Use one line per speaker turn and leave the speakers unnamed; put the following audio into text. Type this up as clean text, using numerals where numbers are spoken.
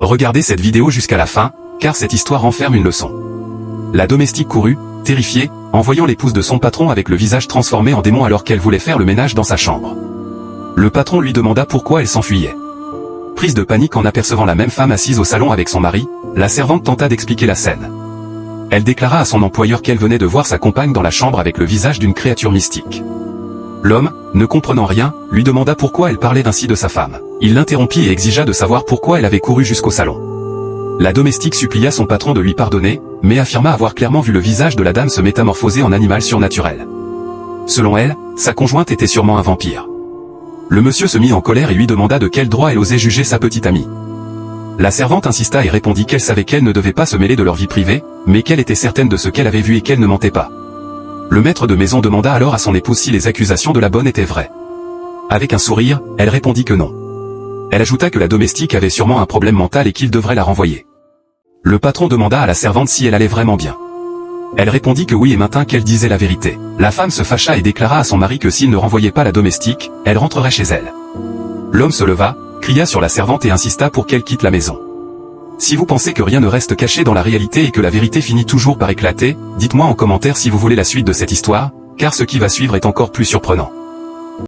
Regardez cette vidéo jusqu'à la fin, car cette histoire renferme une leçon. La domestique courut, terrifiée, en voyant l'épouse de son patron avec le visage transformé en démon alors qu'elle voulait faire le ménage dans sa chambre. Le patron lui demanda pourquoi elle s'enfuyait. Prise de panique en apercevant la même femme assise au salon avec son mari, la servante tenta d'expliquer la scène. Elle déclara à son employeur qu'elle venait de voir sa compagne dans la chambre avec le visage d'une créature mystique. L'homme, ne comprenant rien, lui demanda pourquoi elle parlait ainsi de sa femme. Il l'interrompit et exigea de savoir pourquoi elle avait couru jusqu'au salon. La domestique supplia son patron de lui pardonner, mais affirma avoir clairement vu le visage de la dame se métamorphoser en animal surnaturel. Selon elle, sa conjointe était sûrement un vampire. Le monsieur se mit en colère et lui demanda de quel droit elle osait juger sa petite amie. La servante insista et répondit qu'elle savait qu'elle ne devait pas se mêler de leur vie privée, mais qu'elle était certaine de ce qu'elle avait vu et qu'elle ne mentait pas. Le maître de maison demanda alors à son épouse si les accusations de la bonne étaient vraies. Avec un sourire, elle répondit que non. Elle ajouta que la domestique avait sûrement un problème mental et qu'il devrait la renvoyer. Le patron demanda à la servante si elle allait vraiment bien. Elle répondit que oui et maintint qu'elle disait la vérité. La femme se fâcha et déclara à son mari que s'il ne renvoyait pas la domestique, elle rentrerait chez elle. L'homme se leva, cria sur la servante et insista pour qu'elle quitte la maison. Si vous pensez que rien ne reste caché dans la réalité et que la vérité finit toujours par éclater, dites-moi en commentaire si vous voulez la suite de cette histoire, car ce qui va suivre est encore plus surprenant.